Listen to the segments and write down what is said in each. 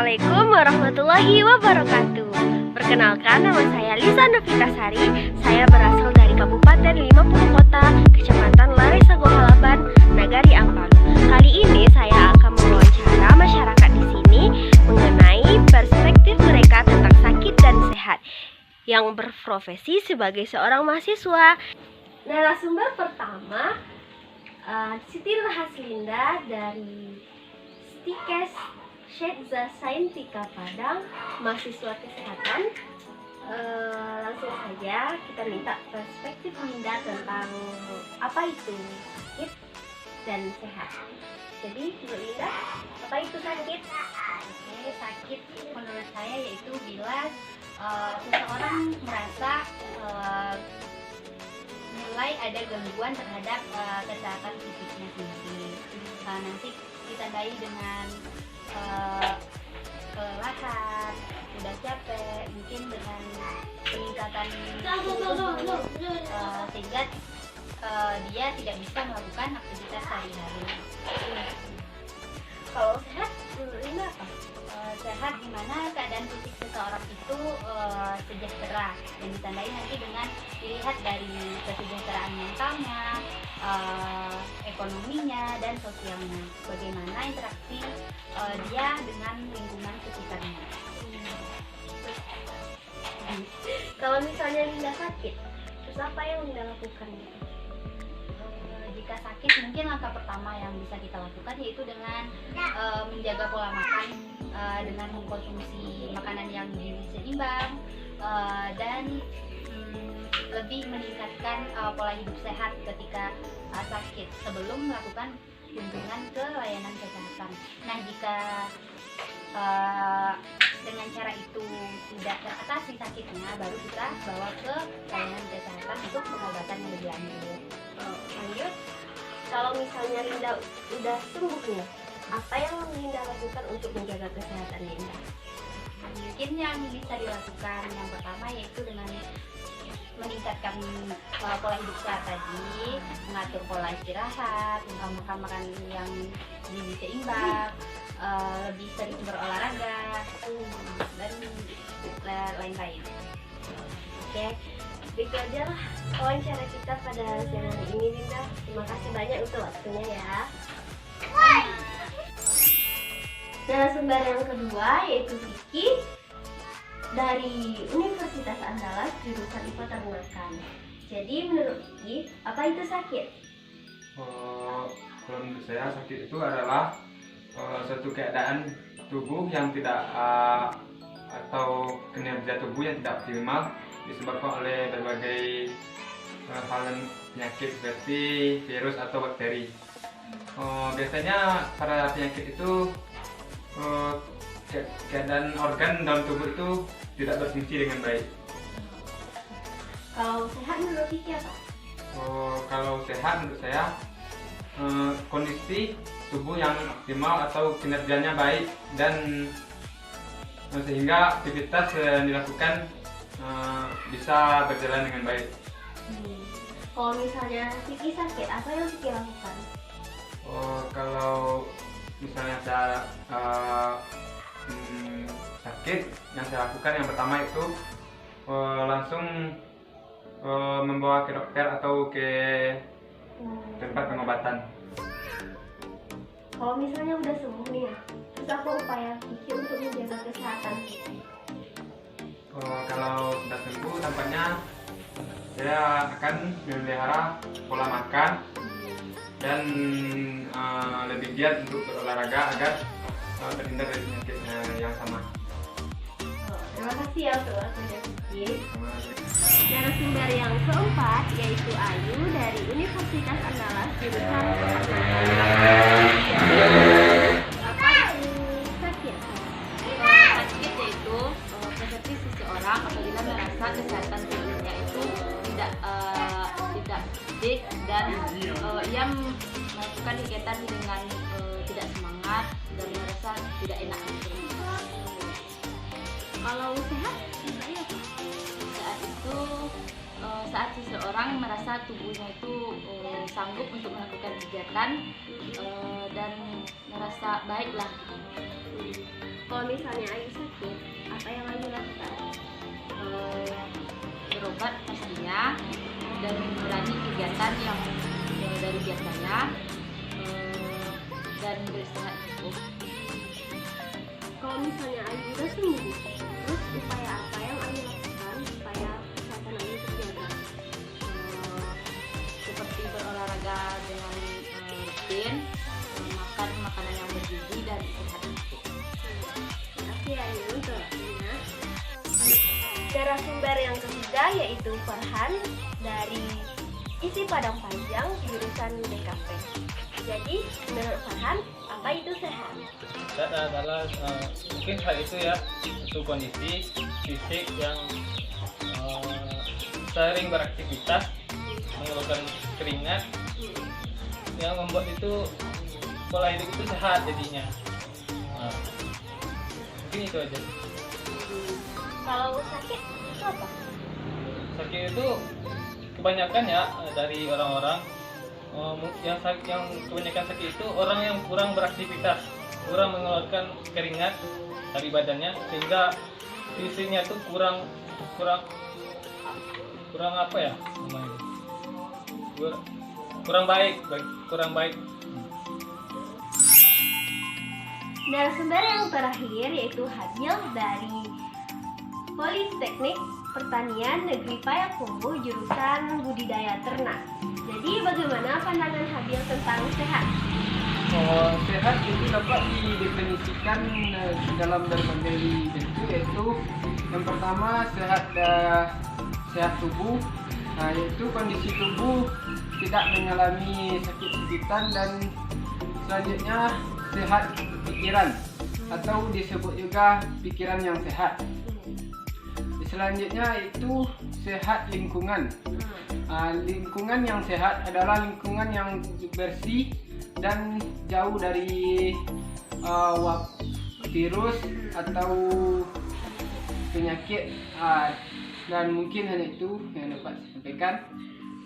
Assalamualaikum warahmatullahi wabarakatuh. Perkenalkan, nama saya Lisa Novitasari. Saya berasal dari Kabupaten 50 Kota, Kecamatan Laresa Gohalaban, Nagari Ampalo. Kali ini saya akan mewawancara masyarakat di sini mengenai perspektif mereka tentang sakit dan sehat yang berprofesi sebagai seorang mahasiswa. Narasumber pertama, Siti Rahaslinda dari Stikes Syedza Saintika Padang, mahasiswa kesehatan. Langsung saja kita minta perspektif Linda tentang apa itu sakit dan sehat. Jadi Linda, apa itu sakit? Oke, sakit menurut saya yaitu bila seseorang merasa mulai ada gangguan terhadap kesehatan fisiknya sendiri. Nanti ditandai dengan kelelahan, mudah capek, mungkin dengan peningkatan tubuh, sehingga dia tidak bisa melakukan aktivitas sehari-hari. Kalau sehat, Linda apa? Sehat di mana keadaan fisik seseorang itu sejahtera, yang ditandai nanti dengan dilihat dari kesejahteraan mentalnya, ekonominya, dan sosialnya. Bagaimana interaksi dia dengan lingkungan sekitarnya. Kalau misalnya Linda sakit, terus apa yang Linda lakukan? Jika sakit, mungkin langkah pertama yang bisa kita lakukan yaitu dengan menjaga pola makan, dengan mengkonsumsi makanan yang gizi seimbang, dan lebih meningkatkan pola hidup sehat ketika sakit sebelum melakukan kunjungan ke layanan kesehatan. Nah, jika dengan cara itu tidak teratasi sakitnya, baru kita bawa ke layanan kesehatan untuk pengobatan yang lebih lanjut. Lanjut, kalau misalnya Linda udah sembuh nih, apa yang Linda lakukan untuk menjaga kesehatan Linda? Mungkin yang bisa dilakukan yang pertama yaitu dengan meningkatkan pola hidup sehat tadi, mengatur pola istirahat, makan makanan yang gizi seimbang, lebih sering berolahraga, dan lain-lain. Oke, begitu aja lah wawancara kita pada siang hari ini, Linda. Terima kasih banyak untuk waktunya ya. Narasumber yang kedua yaitu Vicky dari Universitas Andalas jurusan IPA Ternakan. Jadi menurut Vicky, apa itu sakit? Kalau menurut saya sakit itu adalah suatu keadaan tubuh yang tidak atau kinerja tubuh yang tidak optimal disebabkan oleh berbagai hal penyakit seperti virus atau bakteri. Biasanya pada penyakit itu keadaan organ dalam tubuh itu tidak berfungsi dengan baik. Kalau sehat menurut Vicky apa? Kalau sehat menurut saya kondisi tubuh yang optimal atau kinerjanya baik dan sehingga aktivitas yang dilakukan bisa berjalan dengan baik. Kalau misalnya Vicky sakit, apa yang Vicky lakukan? Kalau misalnya saya sakit, yang saya lakukan yang pertama itu langsung membawa ke dokter atau ke tempat pengobatan. Kalau misalnya udah sembuh nih ya, terus apa upaya Vicky untuk menjaga kesehatan Vicky? Kalau sudah sembuh, tampaknya saya akan memelihara pola makan dan lebih giat untuk berolahraga agar terhindar dari penyakit yang sama. Terima kasih ya untuk waktunya Vicky. Narasumber yang keempat yaitu Ayu dari Universitas Andalas jurusan apa itu sakit? Sakit yaitu seperti seseorang apabila merasa kesehatan tubuhnya itu tidak baik dan ia melakukan kegiatan dengan tidak semangat dan merasa tidak enak. Kalau sehat, Saat itu saat seseorang merasa tubuhnya itu sanggup untuk melakukan kegiatan dan merasa baiklah. kalau Kalau misalnya Ayu sakit, apa yang Ayu lakukan? Berobat pastinya dan mengurangi kegiatan yang dari biasanya dan beristirahat cukup. Kalau misalnya Ayu udah sembuh, terus upaya apa yang Ayu lakukan supaya kesehatan Ayu terjaga? Seperti berolahraga dengan rutin, makan makanan yang bergizi dan sehat. Terima kasih Ayu untuk waktunya. Narasumber yang ketiga yaitu Farhan dari ISI Padang Panjang jurusan DKP. Jadi menurut Farhan, apa itu sehat? Sehat adalah mungkin hal itu ya, itu kondisi fisik yang sering beraktivitas, mengeluarkan keringat, yang membuat itu pola hidup itu sehat jadinya. Mungkin itu aja. Kalau sakit itu apa? Sakit itu kebanyakan ya dari orang-orang yang kebanyakan sakit itu orang yang kurang beraktivitas, kurang mengeluarkan keringat dari badannya, sehingga fisiknya itu kurang apa ya namanya, kurang baik. Narasumber yang terakhir yaitu Hadil dari Politeknik Pertanian Negeri Payakumbuh jurusan Budidaya Ternak. Jadi bagaimana pandangan Hadil tentang sehat? Sehat itu dapat didefinisikan dalam berbagai bentuk, yaitu yang pertama sehat tubuh, yaitu kondisi tubuh tidak mengalami sakit-sakitan, dan selanjutnya sehat pikiran atau disebut juga pikiran yang sehat. Selanjutnya itu sehat lingkungan. Lingkungan yang sehat adalah lingkungan yang bersih dan jauh dari virus atau penyakit, dan mungkin hanya itu yang dapat saya sampaikan.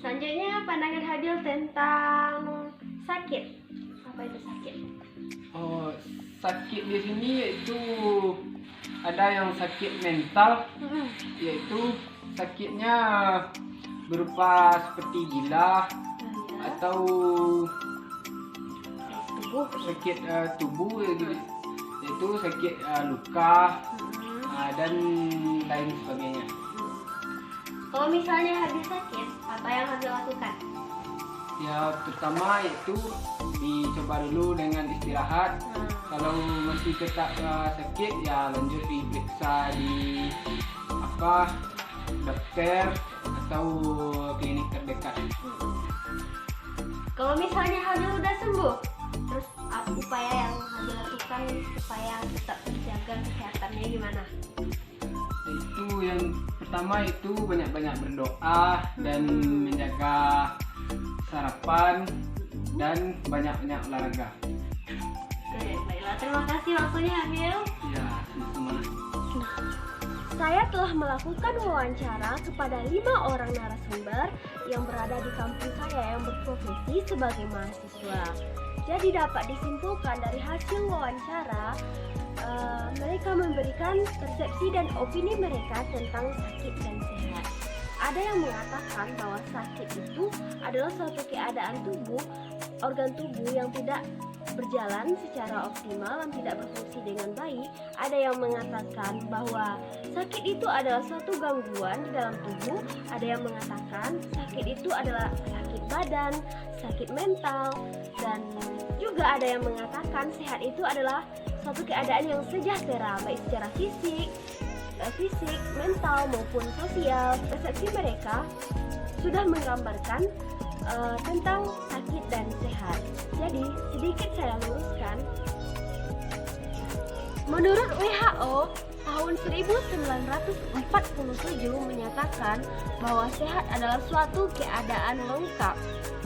Selanjutnya pandangan Hadil tentang sakit. Apa itu sakit? Sakit di sini yaitu ada yang sakit mental, yaitu sakitnya berupa seperti gila atau sakit tubuh, yaitu sakit luka dan lain sebagainya. Kalau misalnya Hadil sakit, apa yang Hadil lakukan? Ya, pertama yaitu dicoba dulu dengan istirahat. Kalau masih tetap sakit, ya lanjut diperiksa di dokter atau klinik terdekat. Kalau misalnya Hadil udah sembuh, terus apa upaya yang Hadil lakukan supaya tetap terjaga kesehatannya gimana? Itu yang pertama itu banyak-banyak berdoa dan menjaga sarapan dan banyak-banyak olahraga. Baiklah, terima kasih waktunya Hadil. Ya, sama. Saya telah melakukan wawancara kepada 5 orang narasumber yang berada di kampus saya yang berprofesi sebagai mahasiswa. Jadi dapat disimpulkan dari hasil wawancara, mereka memberikan persepsi dan opini mereka tentang sakit dan sehat. Ada yang mengatakan bahwa sakit itu adalah suatu keadaan tubuh, organ tubuh yang tidak berjalan secara optimal dan tidak berfungsi dengan baik. Ada yang mengatakan bahwa sakit itu adalah suatu gangguan di dalam tubuh. Ada yang mengatakan sakit itu adalah sakit badan, sakit mental, dan juga ada yang mengatakan sehat itu adalah suatu keadaan yang sejahtera baik secara fisik, mental maupun sosial. Persepsi mereka sudah menggambarkan tentang sakit dan sehat. Jadi sedikit saya luruskan. Menurut WHO, tahun 1947 menyatakan bahwa sehat adalah suatu keadaan lengkap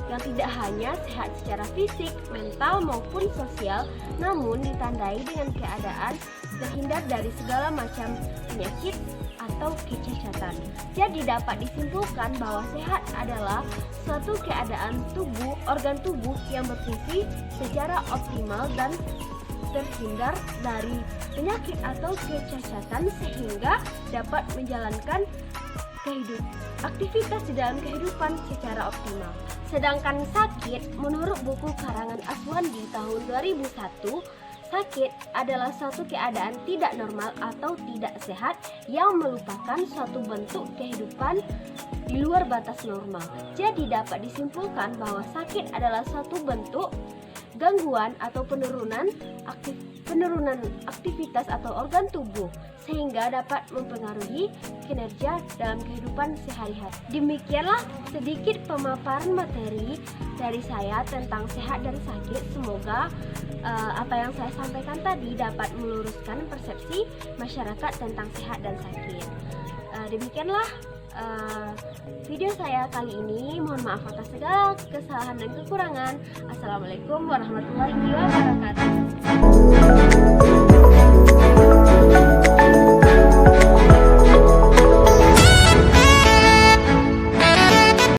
yang tidak hanya sehat secara fisik, mental maupun sosial, namun ditandai dengan keadaan terhindar dari segala macam penyakit atau kecacatan. Jadi dapat disimpulkan bahwa sehat adalah suatu keadaan tubuh, organ tubuh yang berfungsi secara optimal dan terhindar dari penyakit atau kecacatan sehingga dapat menjalankan aktivitas di dalam kehidupan secara optimal. Sedangkan sakit, menurut buku karangan Aswandi tahun 2001, sakit adalah suatu keadaan tidak normal atau tidak sehat yang merupakan suatu bentuk kehidupan di luar batas normal. Jadi dapat disimpulkan bahwa sakit adalah suatu bentuk gangguan atau penurunan aktivitas atau organ tubuh sehingga dapat mempengaruhi kinerja dalam kehidupan sehari-hari. Demikianlah sedikit pemaparan materi dari saya tentang sehat dan sakit. Semoga apa yang saya sampaikan tadi dapat meluruskan persepsi masyarakat tentang sehat dan sakit. Demikianlah video saya kali ini. Mohon maaf atas segala kesalahan dan kekurangan. Assalamualaikum warahmatullahi wabarakatuh.